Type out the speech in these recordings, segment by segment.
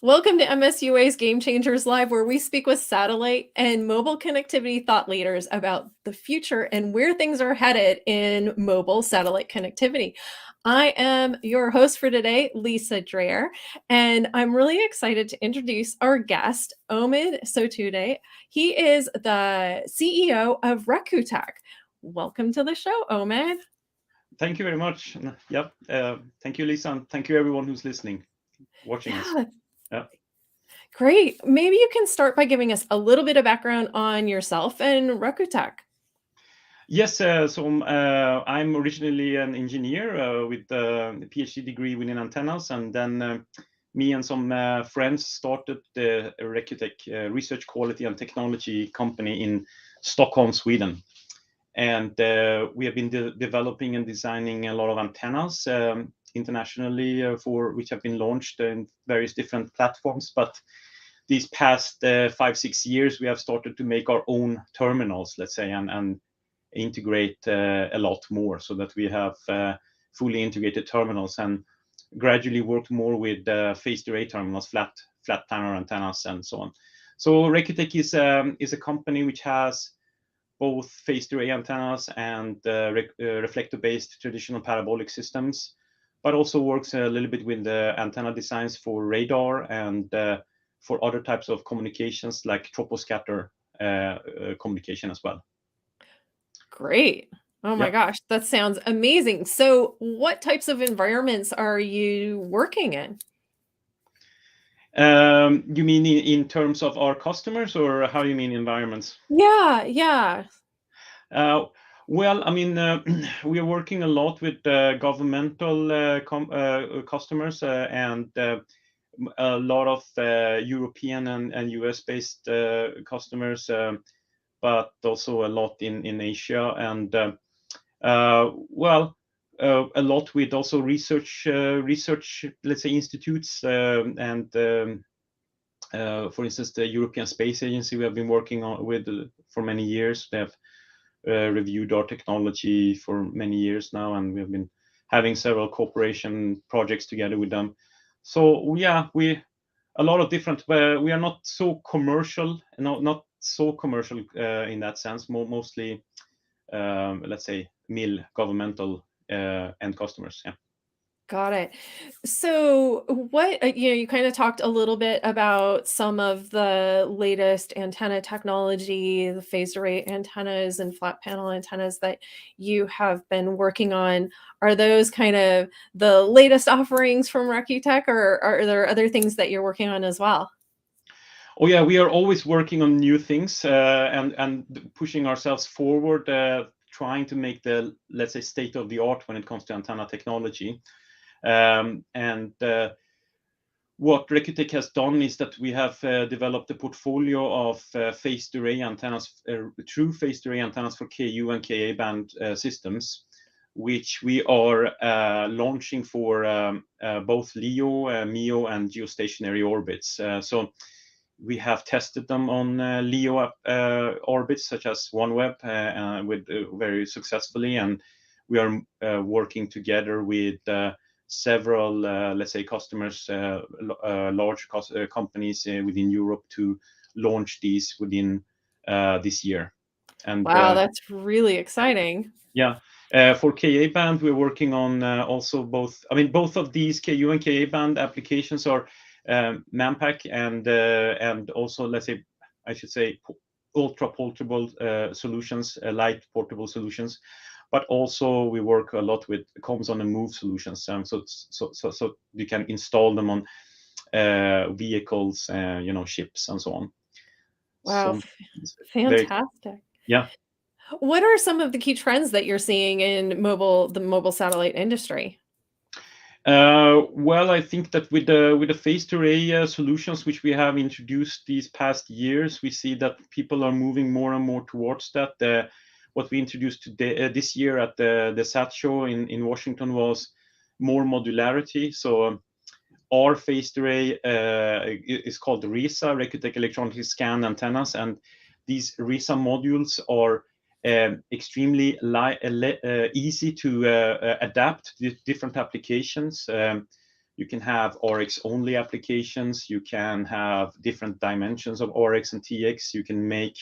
Welcome to MSUA's Game Changers Live, where we speak with satellite and mobile connectivity thought leaders about the future and where things are headed in mobile satellite connectivity. I am your host for today, Lisa Dreher, and I'm really excited to introduce our guest, Omid Sotoudeh. He is the CEO of ReQuTech. Welcome to the show, Omid. Thank you very much. Yep. Thank you, Lisa, and thank you everyone who's listening, watching us. Yeah. Great. Maybe you can start by giving us a little bit of background on yourself and ReQuTech. Yes. I'm originally an engineer with a PhD degree within antennas, and then me and some friends started the ReQuTech Research Quality and Technology Company in Stockholm, Sweden. And we have been developing and designing a lot of antennas internationally for which have been launched in various different platforms. But these past 5-6 years, we have started to make our own terminals, let's say, and integrate a lot more, so that we have fully integrated terminals, and gradually worked more with phased array terminals, flat planar antennas, and so on. So ReQuTech is a company which has both phased array antennas and reflector-based traditional parabolic systems, but also works a little bit with the antenna designs for radar and for other types of communications like troposcatter communication as well. Great. Oh my gosh, that sounds amazing. So what types of environments are you working in? You mean in terms of our customers, or how do you mean environments? Yeah. Well, I mean, we are working a lot with governmental customers and a lot of European and US-based customers, but also a lot in Asia, and a lot with also research, let's say, institutes, and for instance, the European Space Agency we have been working with for many years. They have reviewed our technology for many years now, and we have been having several cooperation projects together with them. So yeah, a lot of different. We are not so commercial, not so commercial in that sense. Mostly, let's say, governmental end customers. Yeah. Got it. So what, you kind of talked a little bit about some of the latest antenna technology, the phased array antennas and flat panel antennas that you have been working on. Are those kind of the latest offerings from ReQuTech, or are there other things that you're working on as well? Oh yeah, we are always working on new things and pushing ourselves forward, trying to make the, let's say, state of the art when it comes to antenna technology. What ReQuTech has done is that we have developed a portfolio of phased array antennas, true phased array antennas for Ku and Ka band systems, which we are launching for both LEO, MEO, and geostationary orbits. So we have tested them on LEO orbits such as OneWeb with very successfully, and we are working together with several, let's say, customers, large companies within Europe to launch these within this year. And wow, that's really exciting. Yeah. For Ka band, we're working on also both. I mean, both of these Ku and Ka band applications are MAMPAC and also, let's say, I should say, ultra portable solutions, light portable solutions. But also we work a lot with comms on the move solutions, so you can install them on vehicles, ships and so on. Wow, So fantastic. Yeah. What are some of the key trends that you're seeing in the mobile satellite industry? Well, I think that with the phased array solutions which we have introduced these past years, we see that people are moving more and more towards that. What we introduced today, this year at the SAT show in Washington, was more modularity. So our phased array is called RESA, ReQuTech Electronically Scanned Antennas, and these RESA modules are extremely easy to adapt to different applications. You can have RX only applications. You can have different dimensions of RX and TX. You can make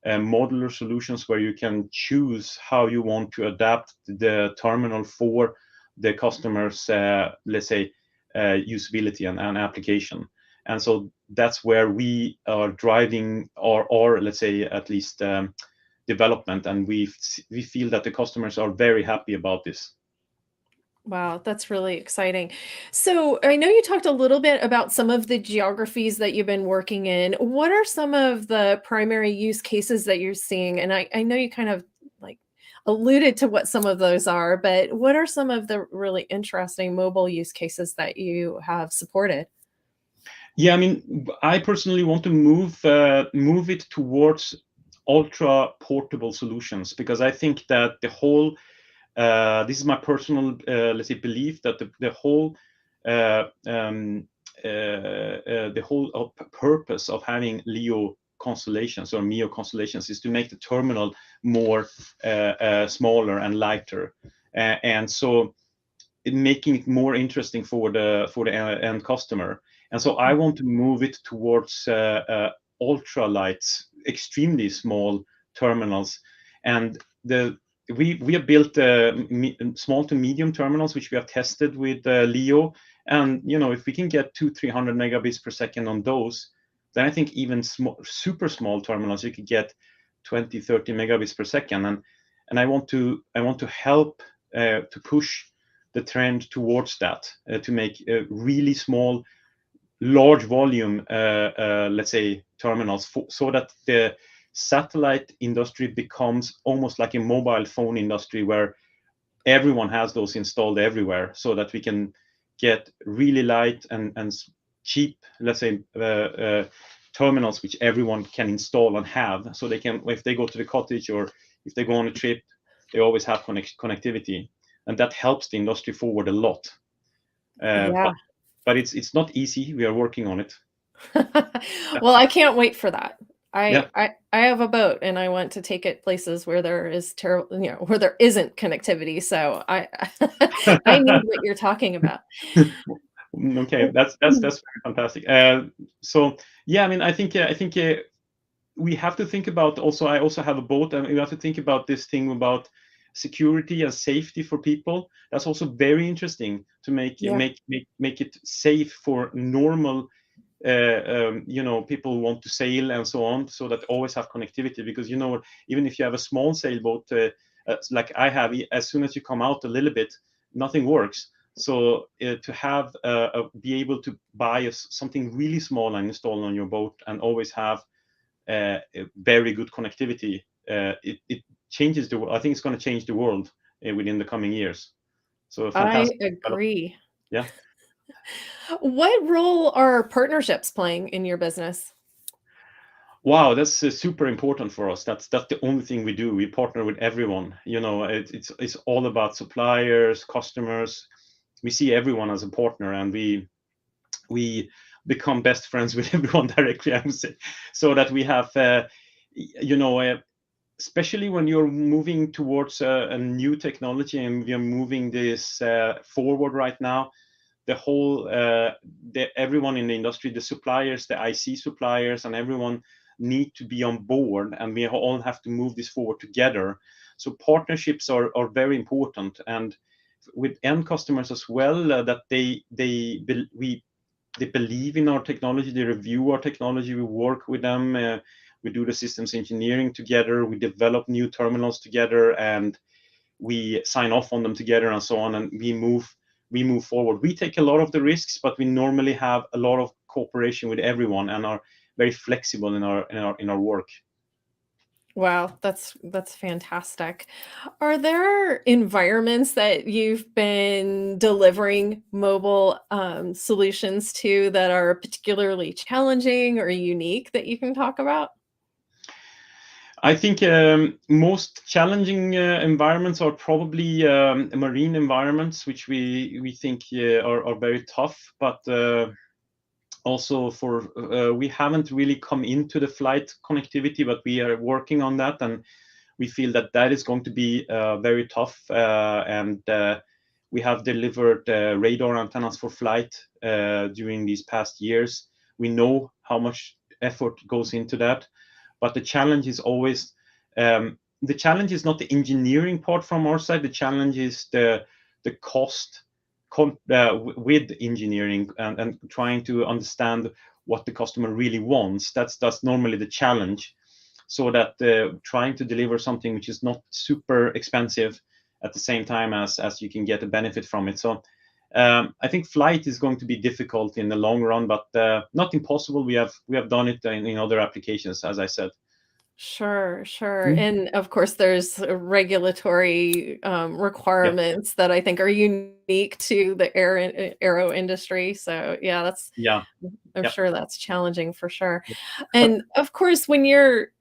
modular solutions where you can choose how you want to adapt the terminal for the customer's, let's say, usability and application. And so that's where we are driving or let's say at least development, and we feel that the customers are very happy about this. Wow, that's really exciting. So I know you talked a little bit about some of the geographies that you've been working in. What are some of the primary use cases that you're seeing? And I know you kind of like alluded to what some of those are, but what are some of the really interesting mobile use cases that you have supported? Yeah, I mean, I personally want to move it towards ultra portable solutions, because I think that the whole this is my personal, let's say, belief that the whole purpose of having LEO constellations or MEO constellations is to make the terminal more smaller and lighter, and so making it more interesting for the end customer. And so I want to move it towards ultralight, extremely small terminals, and we have built small to medium terminals, which we have tested with LEO. And if we can get 200-300 megabits per second on those, then I think even super small terminals you could get 20-30 megabits per second. And I want to help to push the trend towards that, to make really small, large volume, let's say, terminals, so that the satellite industry becomes almost like a mobile phone industry, where everyone has those installed everywhere, so that we can get really light and cheap, let's say, terminals which everyone can install and have, so they can, if they go to the cottage or if they go on a trip, they always have connectivity, and that helps the industry forward a lot. Yeah. But it's not easy. We are working on it. Well, I can't wait for that. Yeah. I have a boat and I want to take it places where there is terrible, where there isn't connectivity. So I I need what you're talking about. Okay, that's very fantastic. So yeah, I mean, I think we have to think about also. I also have a boat, and we have to think about this thing about security and safety for people. That's also very interesting to make Yeah. make it safe for normal people who want to sail and so on, so that always have connectivity. Because even if you have a small sailboat, like I have, as soon as you come out a little bit, nothing works. So to have be able to buy something really small and install on your boat, and always have very good connectivity, it changes the world. I think it's going to change the world within the coming years. So I fantastic. agree. Yeah. What role are partnerships playing in your business? Wow, that's super important for us. That's the only thing we do. We partner with everyone. It's all about suppliers, customers. We see everyone as a partner, and we become best friends with everyone directly, I would say, so that we have, especially when you're moving towards a new technology, and we are moving this forward right now. The whole, everyone in the industry, the suppliers, the IC suppliers, and everyone need to be on board, and we all have to move this forward together. So partnerships are very important, and with end customers as well, that they believe in our technology, they review our technology, we work with them, we do the systems engineering together, we develop new terminals together, and we sign off on them together, and so on, and we move forward. We take a lot of the risks, but we normally have a lot of cooperation with everyone, and are very flexible in our work. Wow, that's fantastic. Are there environments that you've been delivering mobile solutions to that are particularly challenging or unique that you can talk about? I think most challenging environments are probably marine environments, which we think are very tough, but also we haven't really come into the flight connectivity, but we are working on that, and we feel that is going to be very tough, and We have delivered radar antennas for flight during these past years. We know how much effort goes into that, but the challenge is always the challenge is not the engineering part from our side. The challenge is the cost with engineering and trying to understand what the customer really wants. That's normally the challenge. So that trying to deliver something which is not super expensive at the same time as you can get a benefit from it. So I think flight is going to be difficult in the long run, but not impossible. We have done it in other applications, as I said. Sure, sure. And of course, there's regulatory Yeah, requirements that I think are unique to the aero industry. So yeah, yeah, I'm yeah. sure that's challenging for sure. And of course,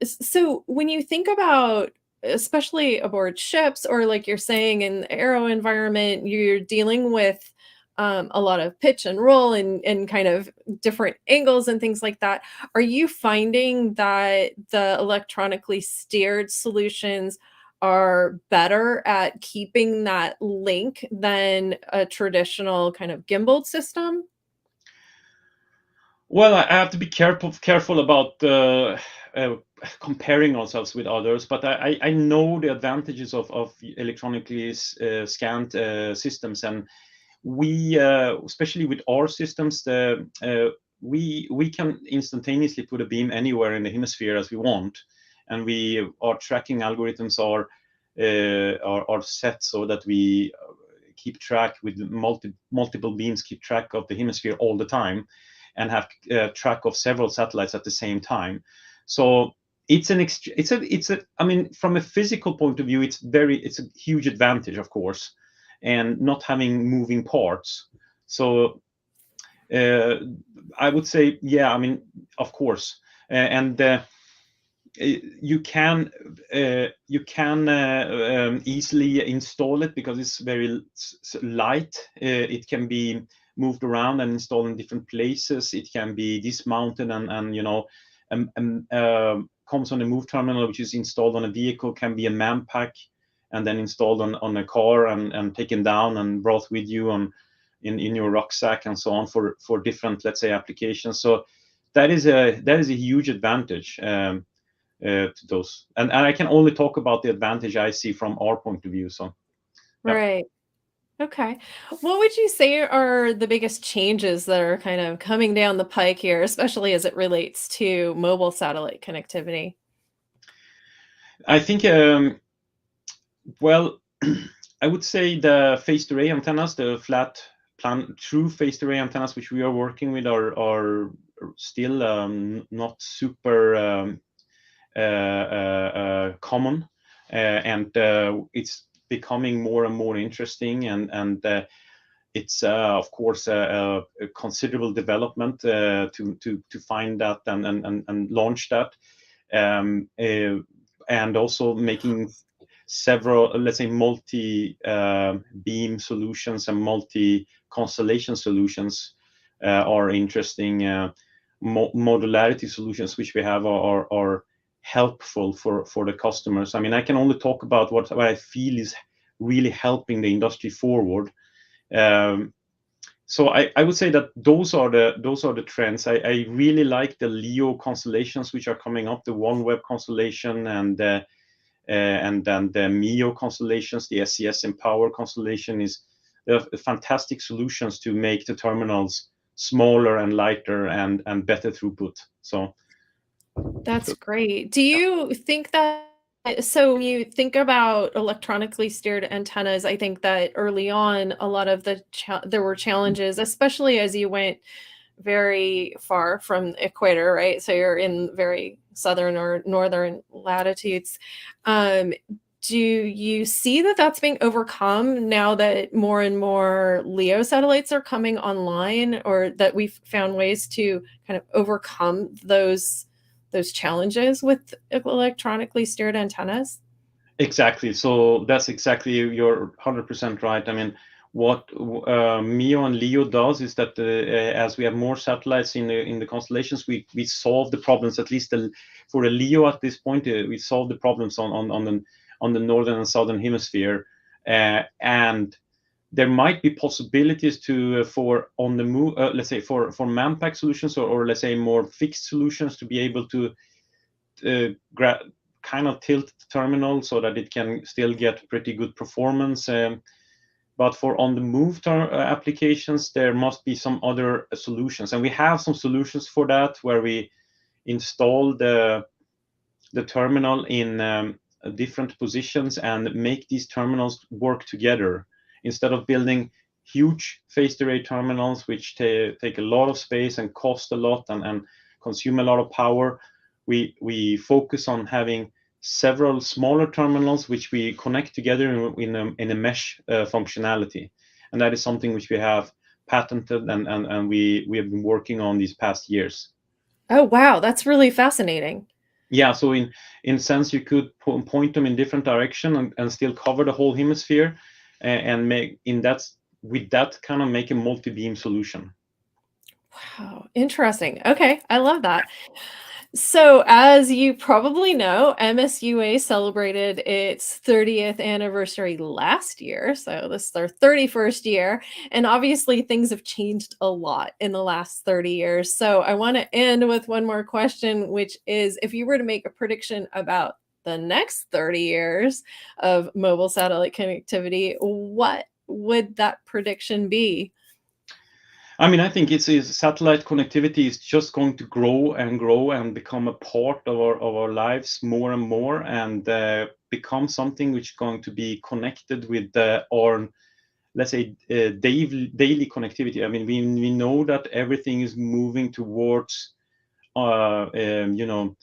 so when you think about, especially aboard ships, or like you're saying in the aero environment, you're dealing with a lot of pitch and roll and kind of different angles and things like that. Are you finding that the electronically steered solutions are better at keeping that link than a traditional kind of gimbaled system? Well, I have to be careful about uh, comparing ourselves with others, but I know the advantages of electronically scanned systems, and we especially with our systems, we can instantaneously put a beam anywhere in the hemisphere as we want, and our tracking algorithms are set so that we keep track with multiple beams, keep track of the hemisphere all the time, and have track of several satellites at the same time. So I mean, from a physical point of view, it's a huge advantage, of course, and not having moving parts. So I would say, yeah, I mean, of course, and you can easily install it because it's very light. It can be moved around and installed in different places. It can be dismounted and comes on a move terminal, which is installed on a vehicle, can be a man pack and then installed on a car and taken down and brought with you in your rucksack and so on for different, let's say, applications. So that is a huge advantage. To those. And I can only talk about the advantage I see from our point of view. So, yeah. Right. Okay. What would you say are the biggest changes that are kind of coming down the pike here, especially as it relates to mobile satellite connectivity? I think, well, I would say the phased array antennas, the true phased array antennas, which we are working with, are still not super common, and it's becoming more and more interesting, and it's of course a considerable development to find that and launch that, and also making several, let's say, multi beam solutions and multi constellation solutions are interesting. Modularity solutions which we have are helpful for the customers. I mean, I can only talk about what I feel is really helping the industry forward. So I would say that those are the trends. I really like the LEO constellations which are coming up, the OneWeb constellation and then the MEO constellations, the SES Empower constellation is fantastic solutions to make the terminals smaller and lighter and better throughput. So That's great. Do you think that so when you think about electronically steered antennas, I think that early on, a lot of there were challenges, especially as you went very far from the equator, right? So you're in very southern or northern latitudes. Um, do you see that that's being overcome now that more and more LEO satellites are coming online, or that we've found ways to kind of overcome those challenges with electronically steered antennas? exactly. So that's exactly, you're 100% right. I mean, what MEO and LEO does is that as we have more satellites in the constellations, we solve the problems. At least for a LEO at this point, we solve the problems on the northern and southern hemisphere, and there might be possibilities to for on the move, let's say for manpack solutions, or let's say more fixed solutions, to be able to kind of tilt the terminal so that it can still get pretty good performance. But for on the move applications, there must be some other solutions, and we have some solutions for that, where we install the terminal in different positions and make these terminals work together, instead of building huge phased array terminals which take a lot of space and cost a lot and consume a lot of power. We focus on having several smaller terminals which we connect together in a mesh functionality, and that is something which we have patented and we have been working on these past years. Oh, wow, that's really fascinating. Yeah, so in sense, you could point them in different direction and still cover the whole hemisphere, and make with that kind of make a multi-beam solution. Wow, interesting. Okay, I love that. So, as you probably know, MSUA celebrated its 30th anniversary last year. So, this is their 31st year. And obviously, things have changed a lot in the last 30 years. So, I want to end with one more question, which is, if you were to make a prediction about the next 30 years of mobile satellite connectivity, what would that prediction be? I mean, I think it's satellite connectivity is just going to grow and grow and become a part of our lives more and more, and become something which is going to be connected with our, let's say, daily connectivity. I mean, we know that everything is moving towards UAVs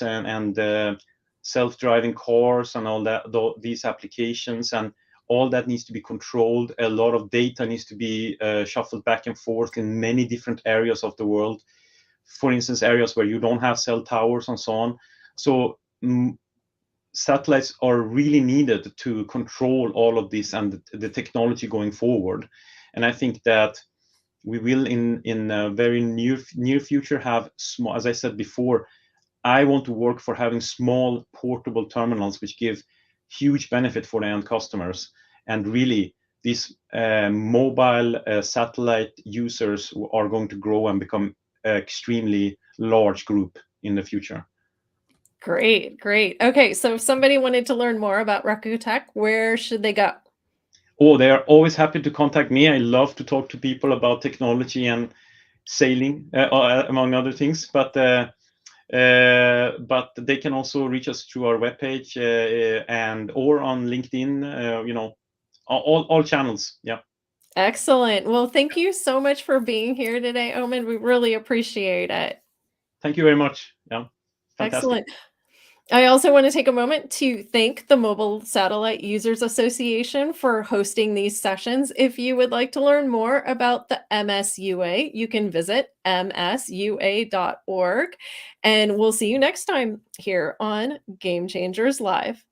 and self-driving cars and all that, these applications, and all that needs to be controlled. A lot of data needs to be shuffled back and forth in many different areas of the world. For instance, areas where you don't have cell towers and so on. So satellites are really needed to control all of this and the technology going forward. And I think that we will in a very near future have small, as I said before, I want to work for having small portable terminals which give huge benefit for the end customers, and really these mobile satellite users are going to grow and become an extremely large group in the future. Great, great. Okay, so if somebody wanted to learn more about ReQuTech, where should they go? Oh, they are always happy to contact me. I love to talk to people about technology and sailing, among other things. But they can also reach us through our webpage and or on LinkedIn. All channels. Yeah. Excellent. Well, thank you so much for being here today, Omid. We really appreciate it. Thank you very much. Yeah. Fantastic. Excellent. I also want to take a moment to thank the Mobile Satellite Users Association for hosting these sessions. If you would like to learn more about the MSUA, you can visit msua.org. And we'll see you next time here on Game Changers Live.